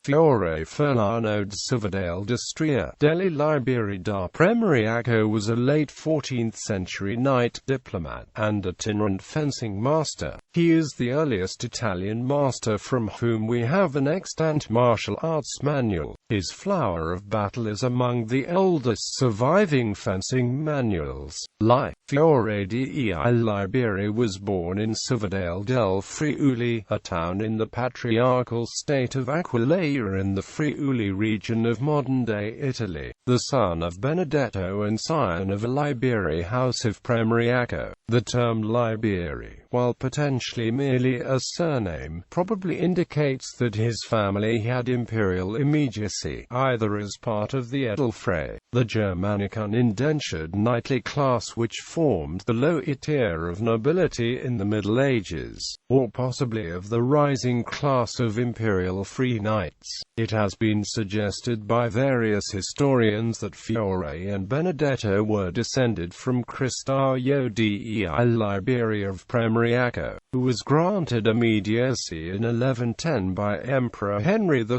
Fiore Furlano de Cividale delli Liberi da Premariacco was a late 14th-century knight, diplomat, and itinerant fencing master. He is the earliest Italian master from whom we have an extant martial arts manual. His Flower of Battle is among the oldest surviving fencing manuals. Fiore di Liberi was born in Cividale del Friuli, a town in the patriarchal state of Aquileia in the Friuli region of modern-day Italy, the son of Benedetto and scion of a Liberi house of Premariacco. The term Liberi, while potentially merely a surname, probably indicates that his family had imperial immediacy, either as part of the Edelfrei, the Germanic unindentured knightly class which formed the lower tier of nobility in the Middle Ages, or possibly of the rising class of imperial free knights. It has been suggested by various historians that Fiore and Benedetto were descended from Cristaio di Liberi of Premariacco, who was granted immediacy in 1110 by Emperor Henry V,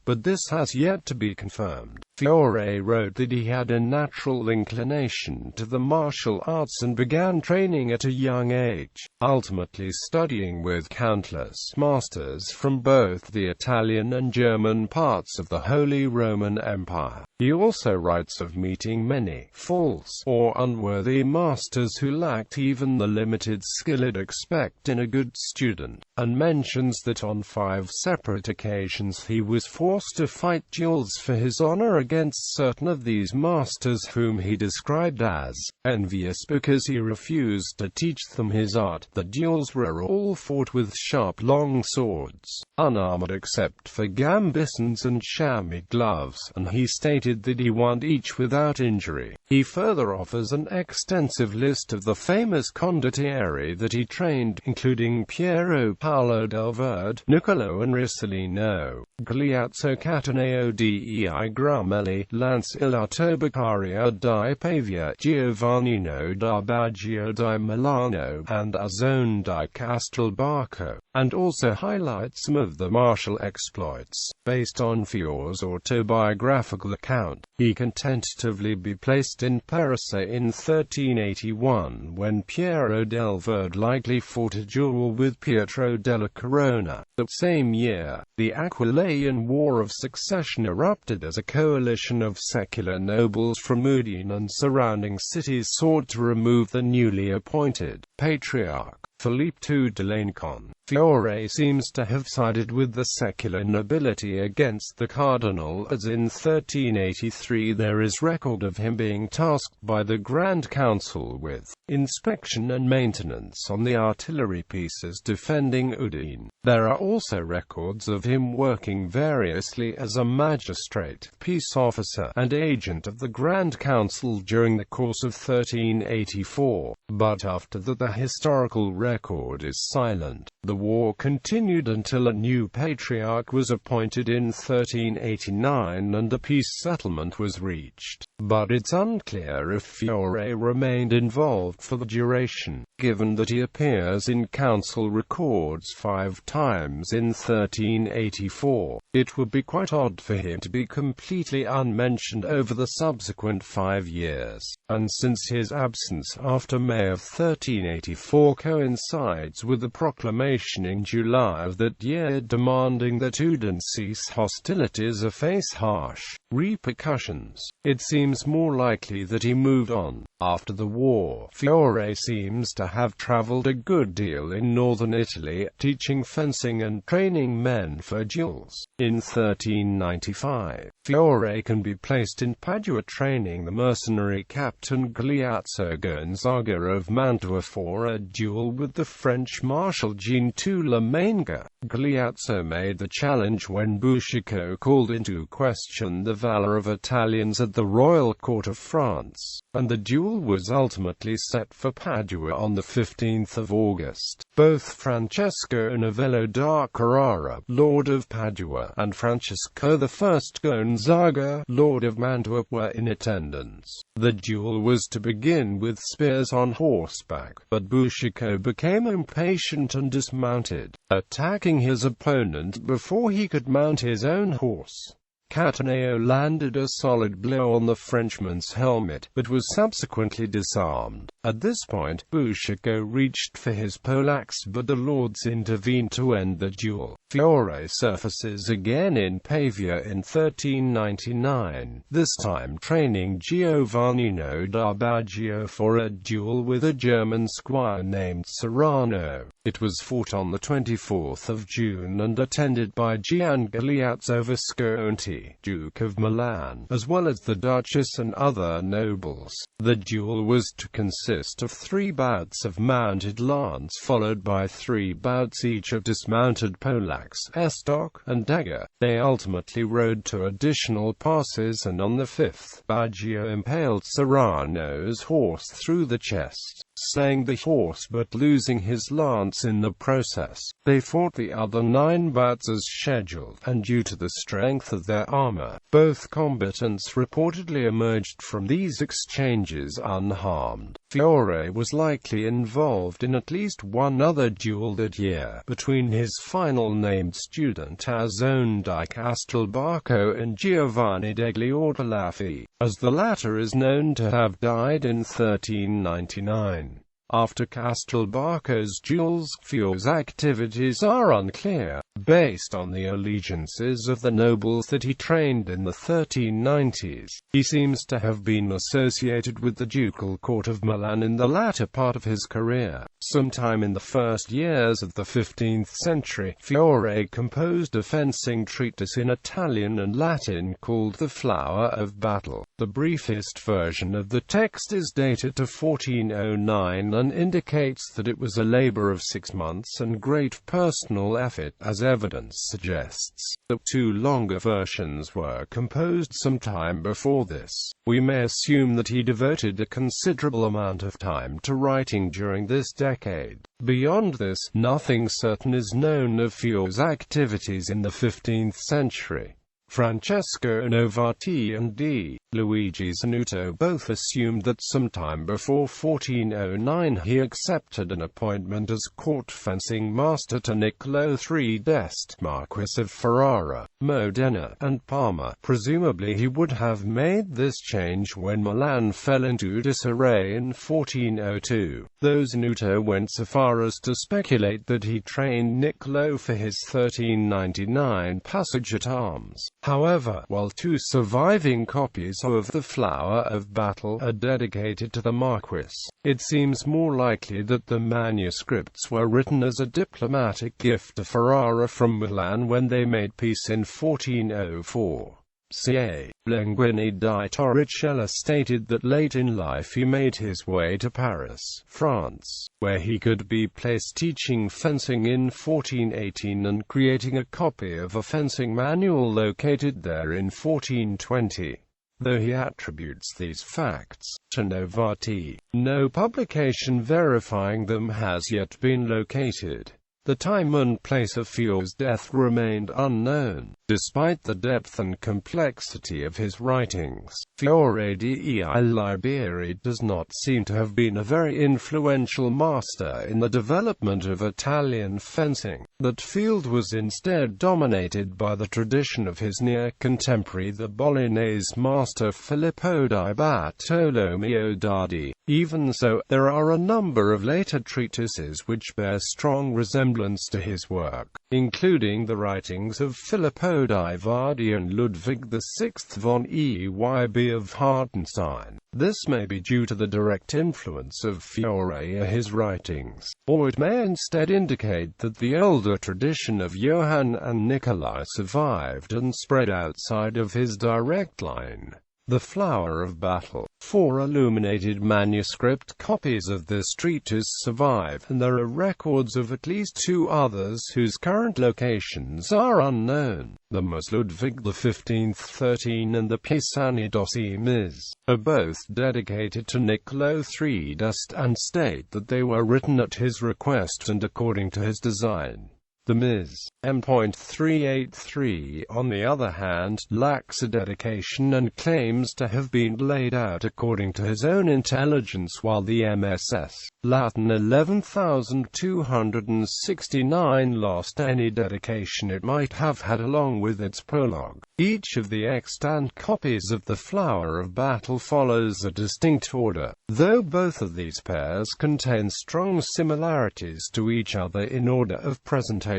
but this has yet to be confirmed. Fiore wrote that he had a natural inclination to the martial arts and began training at a young age, ultimately studying with countless masters from both the Italian and German parts of the Holy Roman Empire. He also writes of meeting many false or unworthy masters who lacked even the limited skill he'd expect in a good student, and mentions that on 5 separate occasions he was forced to fight duels for his honor against certain of these masters whom he described as envious because he refused to teach them his art. The duels were all fought with sharp long swords, unarmored except for gambesons and chamois gloves, and he stated that he won each without injury. He further offers an extensive list of the famous condottieri that he trained, including Piero Paolo del Verde, Niccolo and Risolino, Gliazzo Cataneo di Gramelli, Lancelotto Beccaria di Pavia, Giovannino da Baggio di Milano, and Azone di Castelbarco, and also highlights some of the martial exploits. Based on Fiore's autobiographical account, he can tentatively be placed in Parisse in 1381 when Piero del Verde likely fought a duel with Pietro della Corona. The same year, the Aquileian War of Succession erupted as a coalition of secular nobles from Udine and surrounding cities sought to remove the newly appointed Patriarch, Philippe II de Lancon. Fiore seems to have sided with the secular nobility against the cardinal, as in 1383 there is record of him being tasked by the Grand Council with inspection and maintenance on the artillery pieces defending Udine. There are also records of him working variously as a magistrate, peace officer, and agent of the Grand Council during the course of 1384, but after that the historical record is silent. The war continued until a new patriarch was appointed in 1389 and a peace settlement was reached, but it's unclear if Fiore remained involved for the duration, given that he appears in council records 5 times in 1384. It would be quite odd for him to be completely unmentioned over the subsequent 5 years, and since his absence after May of 1384 coincides with the proclamation in July of that year demanding that Udine cease hostilities or face harsh repercussions, it seems more likely that he moved on. After the war, Fiore seems to have traveled a good deal in northern Italy, teaching fencing and training men for duels. In 1395, Fiore can be placed in Padua training the mercenary captain Gliazzo Gonzaga of Mantua for a duel with the French Marshal Jean La Manga. Gliazzo made the challenge when Boucicaut called into question the valor of Italians at the royal court of France, and the duel duel was ultimately set for Padua on the 15th of August. Both Francesco Novello da Carrara, Lord of Padua, and Francesco I Gonzaga, Lord of Mantua, were in attendance. The duel was to begin with spears on horseback, but Boucicaut became impatient and dismounted, attacking his opponent before he could mount his own horse. Cataneo landed a solid blow on the Frenchman's helmet, but was subsequently disarmed. At this point, Boucicaut reached for his poleaxe, but the lords intervened to end the duel. Fiore surfaces again in Pavia in 1399, this time training Giovannino da Baggio for a duel with a German squire named Serrano. It was fought on the 24th of June and attended by Gian Galeazzo Visconti, Duke of Milan, as well as the Duchess and other nobles. The duel was to consist of 3 bouts of mounted lance followed by 3 bouts each of dismounted poleaxe, estoc, and dagger. They ultimately rode to additional passes, and on the 5th, Baggio impaled Serrano's horse through the chest, slaying the horse but losing his lance in the process. They fought the other 9 bouts as scheduled, and due to the strength of their armor, both combatants reportedly emerged from these exchanges unharmed. Fiore was likely involved in at least one other duel that year, between his final named student Azzone di Castelbarco and Giovanni degli Ortolaffi, as the latter is known to have died in 1399. After Castelbarco's duels, Fiore's activities are unclear, based on the allegiances of the nobles that he trained in the 1390s. He seems to have been associated with the ducal court of Milan in the latter part of his career. Sometime in the first years of the 15th century, Fiore composed a fencing treatise in Italian and Latin called The Flower of Battle. The briefest version of the text is dated to 1409 and indicates that it was a labor of 6 months and great personal effort, as evidence suggests that 2 longer versions were composed some time before this. We may assume that he devoted a considerable amount of time to writing during this decade. Beyond this, nothing certain is known of Fiore's activities in the 15th century. Francesco Novati and D. Luigi Zanuto both assumed that sometime before 1409 he accepted an appointment as court fencing master to Niccolò III d'Este, Marquis of Ferrara, Modena, and Parma. Presumably he would have made this change when Milan fell into disarray in 1402, though Zanuto went so far as to speculate that he trained Niccolò for his 1399 passage at arms. However, while 2 surviving copies of The Flower of Battle are dedicated to the Marquis, it seems more likely that the manuscripts were written as a diplomatic gift to Ferrara from Milan when they made peace in 1404. Ca. Linguini di Torricella stated that late in life he made his way to Paris, France, where he could be placed teaching fencing in 1418 and creating a copy of a fencing manual located there in 1420. Though he attributes these facts to Novati, no publication verifying them has yet been located. The time and place of Fiore's death remained unknown. Despite the depth and complexity of his writings, Fiore dei Liberi does not seem to have been a very influential master in the development of Italian fencing. That field was instead dominated by the tradition of his near contemporary, the Bolognese master Filippo di Bartolomeo Dardi. Even so, there are a number of later treatises which bear strong resemblance to his work, including the writings of Filippo di Vardi and Ludwig VI von Eyb of Hartenstein. This may be due to the direct influence of Fiore in his writings, or it may instead indicate that the older tradition of Johann and Nicolai survived and spread outside of his direct line. The Flower of Battle. 4 illuminated manuscript copies of this treatise survive, and there are records of at least 2 others whose current locations are unknown. The Ms. Ludwig XV 13 and the Pisani dossi Ms. are both dedicated to Niccolo III d'Este and state that they were written at his request and according to his design. The Ms. M.383, on the other hand, lacks a dedication and claims to have been laid out according to his own intelligence, while the MSS. Latin 11269 lost any dedication it might have had along with its prologue. Each of the extant copies of the Flower of Battle follows a distinct order, though both of these pairs contain strong similarities to each other in order of presentation.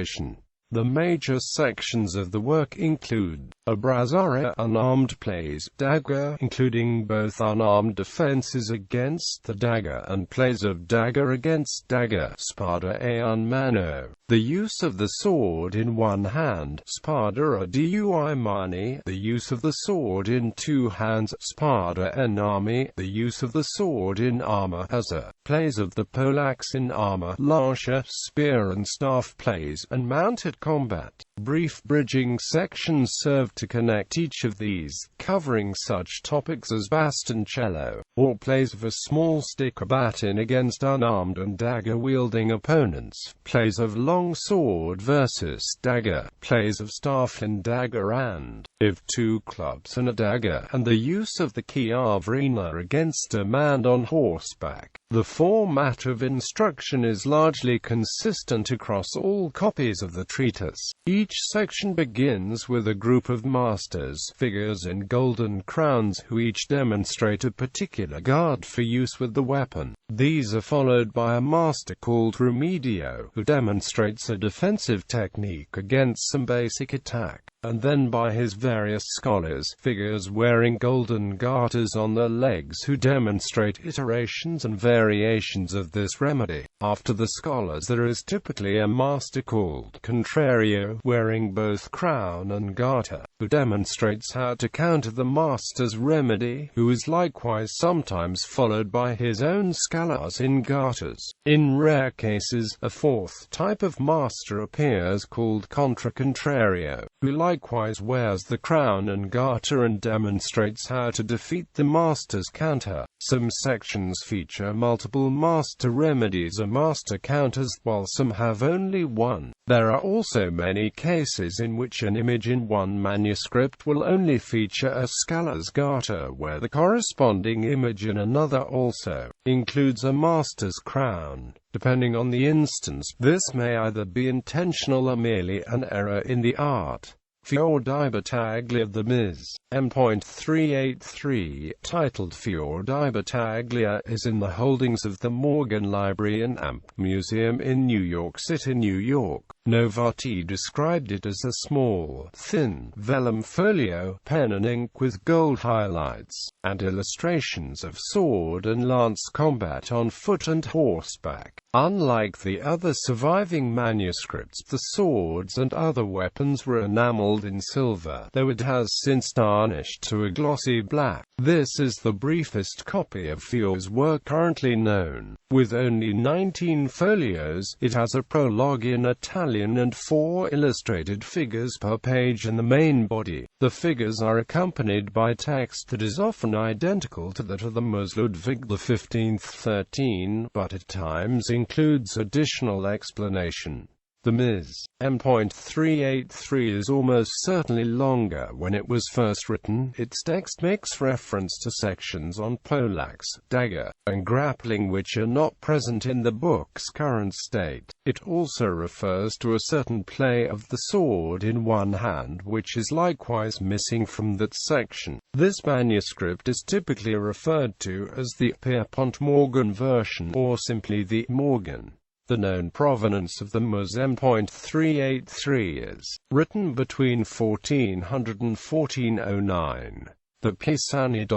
The major sections of the work include a brazaria, unarmed plays, dagger, including both unarmed defenses against the dagger and plays of dagger against dagger, spada e un mano, the use of the sword in one hand, spada a due mani, the use of the sword in 2 hands, spada en armi, the use of the sword in armor, hazza, plays of the polax in armor, lancia, spear and staff plays, and mounted combat. Brief bridging sections serve to connect each of these, covering such topics as bastoncello, or plays of a small stick or baton against unarmed and dagger-wielding opponents, plays of long sword versus dagger, plays of staff and dagger and, if 2 clubs and a dagger, and the use of the chiavrina against a man on horseback. The format of instruction is largely consistent across all copies of the treatise. Each section begins with a group of masters, figures in golden crowns, who each demonstrate a particular guard for use with the weapon. These are followed by a master called Remedio, who demonstrates a defensive technique against some basic attack, and then by his various scholars, figures wearing golden garters on their legs, who demonstrate iterations and variations of this remedy. After the scholars there is typically a master called Contrario, wearing both crown and garter, who demonstrates how to counter the master's remedy, who is likewise sometimes followed by his own scholars in garters. In rare cases, a 4th type of master appears called Contra Contrario, who likewise wears the crown and garter and demonstrates how to defeat the master's counter. Some sections feature multiple master remedies or master counters, while some have only one. There are also many cases in which an image in one manuscript will only feature a scholar's garter, where the corresponding image in another also includes a master's crown. Depending on the instance, this may either be intentional or merely an error in the art. Fiore di Battaglia. The Ms. M.383, titled Fiore di Battaglia, is in the holdings of the Morgan Library and Amp Museum in New York City, New York. Novati described it as a small, thin, vellum folio, pen and ink with gold highlights, and illustrations of sword and lance combat on foot and horseback. Unlike the other surviving manuscripts, the swords and other weapons were enameled in silver, though it has since tarnished to a glossy black. This is the briefest copy of Fiore's work currently known. With only 19 folios, it has a prologue in Italian and 4 illustrated figures per page in the main body. The figures are accompanied by text that is often identical to that of the Ms. Ludwig XV 13, but at times includes additional explanation. The Ms. M.383 is almost certainly longer. When it was first written, its text makes reference to sections on poleaxe, dagger, and grappling which are not present in the book's current state. It also refers to a certain play of the sword in one hand which is likewise missing from that section. This manuscript is typically referred to as the Pierpont Morgan version, or simply the Morgan. The known provenance of the Ms. M.383 is written between 1400 and 1409. The itinerant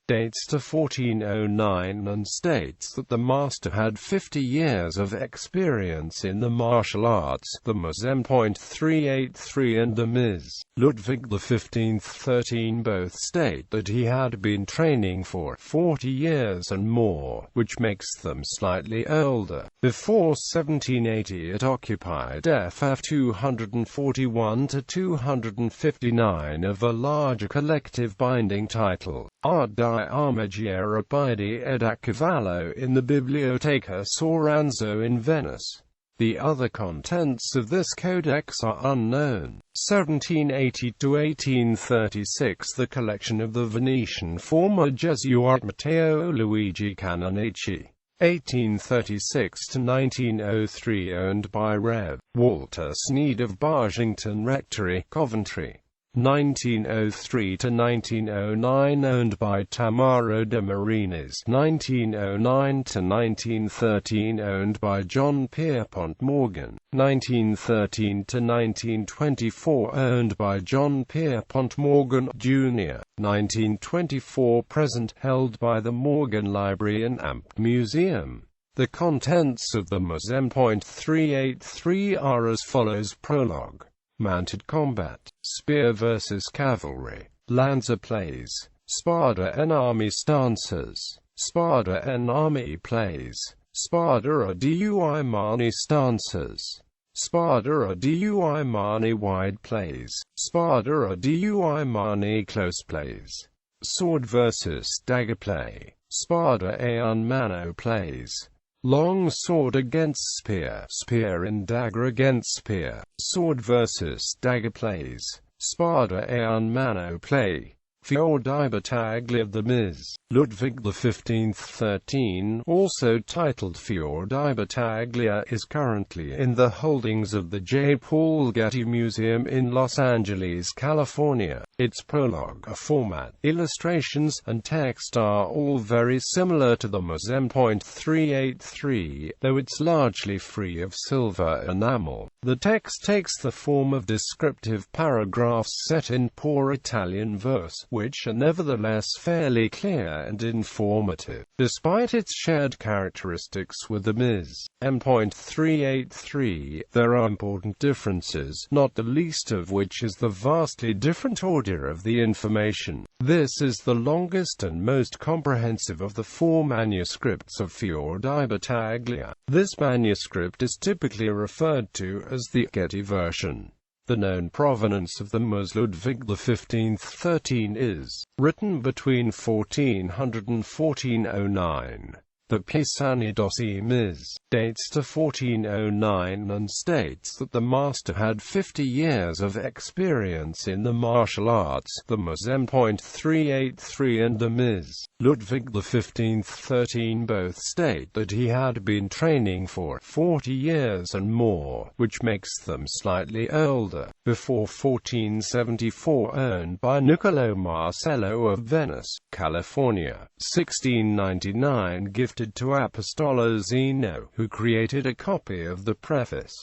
dates to 1409 and states that the master had 50 years of experience in the martial arts. The master.383 and the Ms. Ludwig XV 13 both state that he had been training for 40 years and more, which makes them slightly older. Before 1780 it occupied ff 241 to 259 of a larger collective binding title, Art di Armagiera Bidi ed a Cavallo, in the Biblioteca Soranzo in Venice. The other contents of this codex are unknown. 1780 to 1836 the collection of the Venetian former Jesuit Matteo Luigi Canonici. 1836 to 1903 owned by Rev. Walter Sneed of Bargington Rectory, Coventry. 1903 to 1909 owned by Tamaro de Marinis. 1909 to 1913 owned by John Pierpont Morgan. 1913 to 1924 owned by John Pierpont Morgan Jr. 1924 present held by the Morgan Library and Amt Museum. The contents of the Ms.383 are as follows. Prologue. Mounted combat, spear versus cavalry, Lanza plays, Spada and army stances, Spada and army plays, Spada a dui mani stances, Spada a dui mani wide plays, Spada a dui mani close plays, sword versus dagger play, Spada e un mano plays, long sword against spear, spear and dagger against spear, sword versus dagger plays, Spada e un mano play. Fiore di Battaglia of the Ms. Ludwig XV 13, also titled Fiore di Battaglia, is currently in the holdings of the J. Paul Getty Museum in Los Angeles, California. Its prologue, a format, illustrations, and text are all very similar to the Ms.383, though it's largely free of silver enamel. The text takes the form of descriptive paragraphs set in poor Italian verse, which are nevertheless fairly clear and informative. Despite its shared characteristics with the Ms. M.383, there are important differences, not the least of which is the vastly different order of the information. This is the longest and most comprehensive of the four manuscripts of Fiore di Battaglia. This manuscript is typically referred to as the Getty version. The known provenance of the Ms. Ludwig XV 13 is written between 1400 and 1409. The itinerant Ms. dates to 1409 and states that the master had 50 years of experience in the martial arts. The Ms. M.383 and the Ms. Ludwig XV 13 both state that he had been training for 40 years and more, which makes them slightly older. Before 1474 owned by Niccolo Marcello of Venice, California. 1699 gifted to Apostolo Zeno, who created a copy of the preface.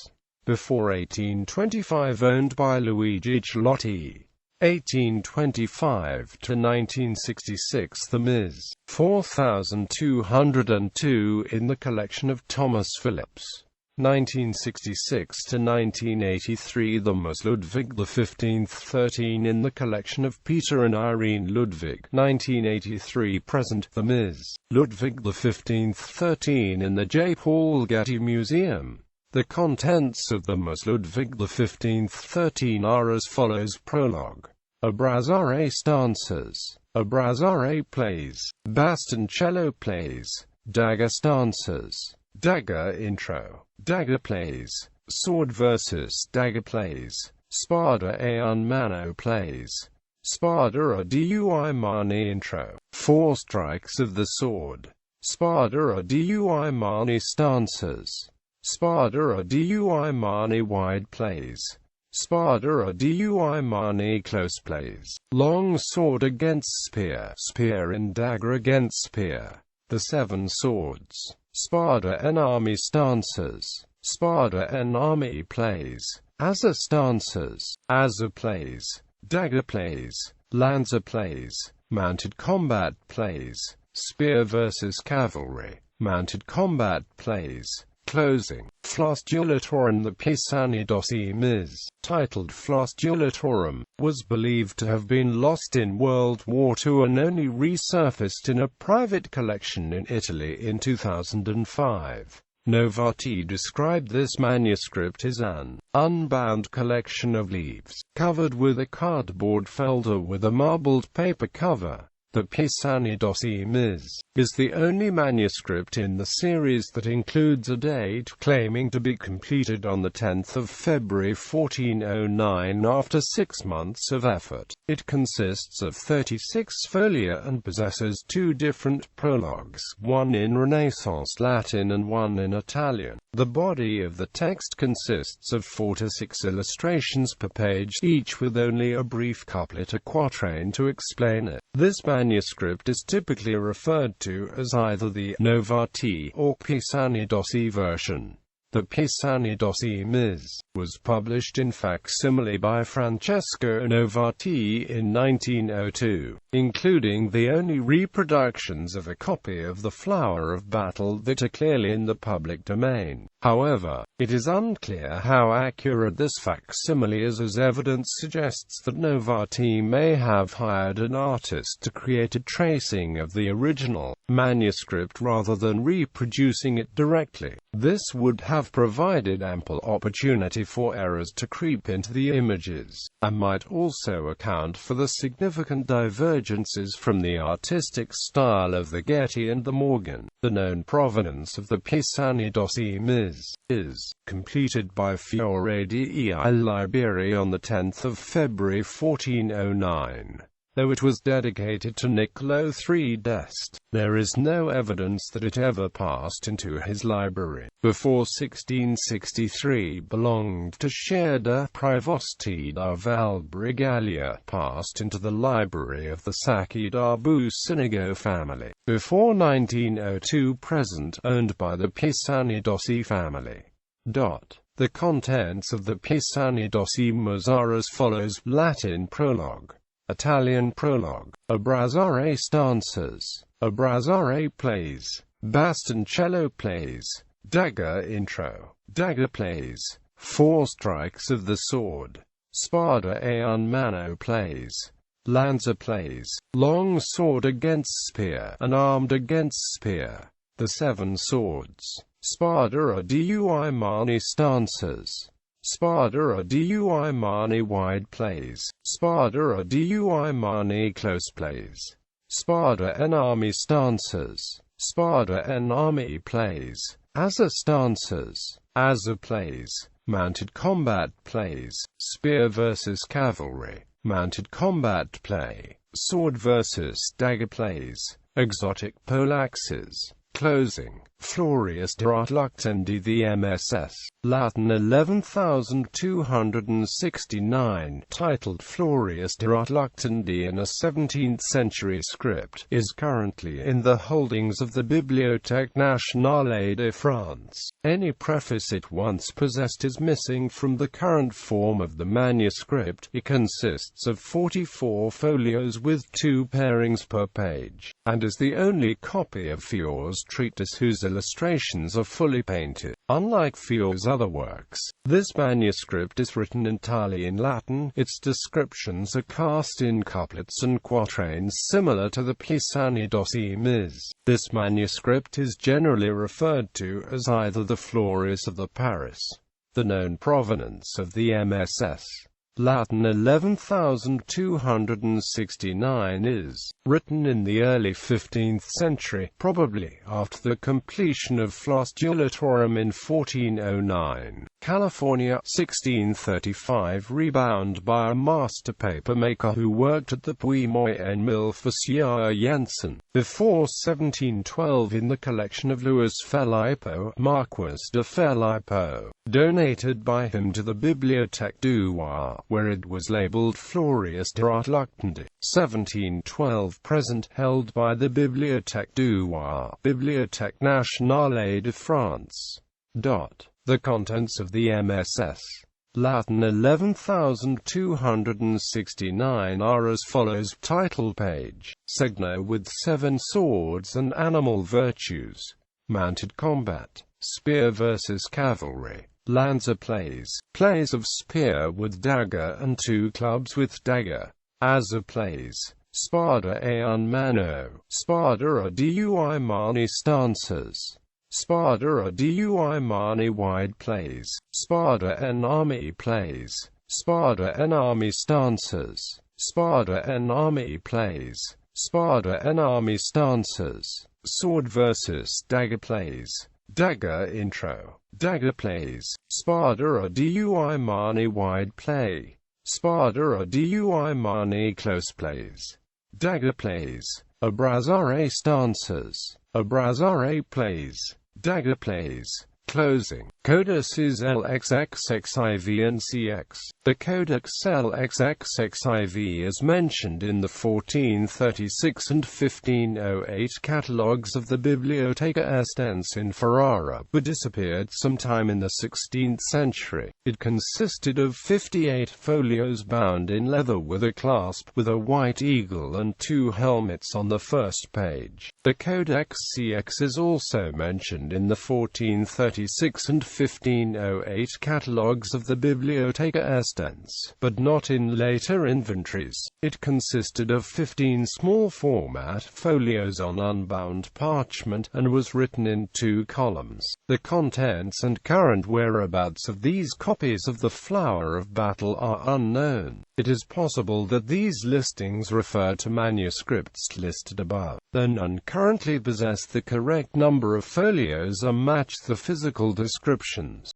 Before 1825 owned by Luigi Chilotti. 1825 to 1966 the Ms. 4202 in the collection of Thomas Phillips. 1966 to 1983 the Ms. Ludwig XV 13 in the collection of Peter and Irene Ludwig. 1983 present the Ms. Ludwig XV 13 in the J. Paul Getty Museum. The contents of the Ms. Ludwig XV 13 are as follows. Prologue. Abbracciare stances, Abbracciare plays, Bastoncello plays, Dagger stances, Dagger intro, Dagger plays, sword versus dagger plays, Spada e un mano plays, Spada a dui mani intro, four strikes of the sword, Spada a dui mani stances, Spada a dui mani wide plays, Spada a dui mani close plays, long sword against spear, spear and dagger against spear, the seven swords, Spada and army stances, Spada and army plays, Asa stances, Asa plays, dagger plays, lancer plays, mounted combat plays, spear versus cavalry, mounted combat plays. Closing. Flostulatorum. The Pisani.His, titled Flostulatorum, was believed to have been lost in World War II and only resurfaced in a private collection in Italy in 2005. Novati described this manuscript as an unbound collection of leaves, covered with a cardboard folder with a marbled paper cover. The Pisani.His is the only manuscript in the series that includes a date claiming to be completed on the 10th of February 1409 after 6 months of effort. It consists of 36 folia and possesses 2 different prologues, one in Renaissance Latin and one in Italian. The body of the text consists of 4 to 6 illustrations per page, each with only a brief couplet or quatrain to explain it. This manuscript is typically referred to as either the Novati or Pisani.He version. The Pisani.His was published in facsimile by Francesco Novati in 1902, including the only reproductions of a copy of the Flower of Battle that are clearly in the public domain. However, it is unclear how accurate this facsimile is, as evidence suggests that Novati may have hired an artist to create a tracing of the original manuscript rather than reproducing it directly. This would have provided ample opportunity for errors to creep into the images, and might also account for the significant divergences from the artistic style of the Getty and the Morgan. The known provenance of the Pisani.His is completed by Fiore dei Liberi on the 10th of February 1409. Though it was dedicated to Niccolo III d'Este, there is no evidence that it ever passed into his library. Before 1663 belonged to Scerda Pravosti da Valbrigaglia, passed into the library of the Sacchi da Bucinigo family. Before 1902 present owned by the Pisani.He family. The contents of the Pisani.He are as follows: Latin prologue, Italian prologue, Abrazare stanzas, Abrazare plays, bastoncello plays, dagger intro, dagger plays, 4 strikes of the sword, Spada e un mano plays, lanza plays, long sword against spear, unarmed against spear, the 7 swords, Spada dui mani stanzas, Spada dui mani wide plays, Spada dui mani close plays, Spada en army stanzas, Spada en army plays, Azza stanzas, Azza plays, mounted combat plays, spear versus cavalry, mounted combat play, sword versus dagger plays, exotic poleaxes. Closing. Florius de Luctendi the MSS. Latin 11269, titled Florius de Luctendi in a 17th-century script, is currently in the holdings of the Bibliothèque Nationale de France. Any preface it once possessed is missing from the current form of the manuscript. It consists of 44 folios with 2 pairings per page, and is the only copy of Fiore's treatise whose illustrations are fully painted. Unlike Fiore's other works, this manuscript is written entirely in Latin. Its descriptions are cast in couplets and quatrains similar to the Pisani.His. This manuscript is generally referred to as either the Florius of the Paris. The known provenance of the MSS. Latin 11269 is written in the early 15th century, probably after the completion of Flostulatorum in 1409. California, 1635, rebound by a master papermaker who worked at the Puy-Moyen mill for Sieur Jensen. Before 1712 in the collection of Louis Filippo, Marquis de Filippo, donated by him to the Bibliothèque du Roi, where it was labeled Florius de Luctendi. 1712 present, held by the Bibliothèque du Roi, Bibliothèque Nationale de France. The contents of the MSS. Latin 11,269 are as follows. Title page. Segno with 7 swords and animal virtues. Mounted combat. Spear versus cavalry. Lanza plays. Plays of spear with dagger and 2 clubs with dagger. Azza plays. Spada e un mano. Spada a dui mani stances. Spada a dui mani wide plays. Spada en army plays. Spada en army stances. Spada en army plays. Spada en army stances. Sword versus dagger plays. Dagger intro. Dagger plays. Spada a dui mani wide play. Spada a dui mani close plays. Dagger plays. Abrazare stances. Abrazare plays. Dagger plays. Closing. Codex is LXXXIV and CX. The Codex LXXXIV is mentioned in the 1436 and 1508 catalogues of the Biblioteca Estense in Ferrara, but disappeared sometime in the 16th century. It consisted of 58 folios bound in leather with a clasp with a white eagle and 2 helmets on the first page. The Codex CX is also mentioned in the 1436 and 1508 catalogues of the Biblioteca Estense, but not in later inventories. It consisted of 15 small format folios on unbound parchment, and was written in 2 columns. The contents and current whereabouts of these copies of the Flower of Battle are unknown. It is possible that these listings refer to manuscripts listed above, though none currently possess the correct number of folios or match the physical descriptions.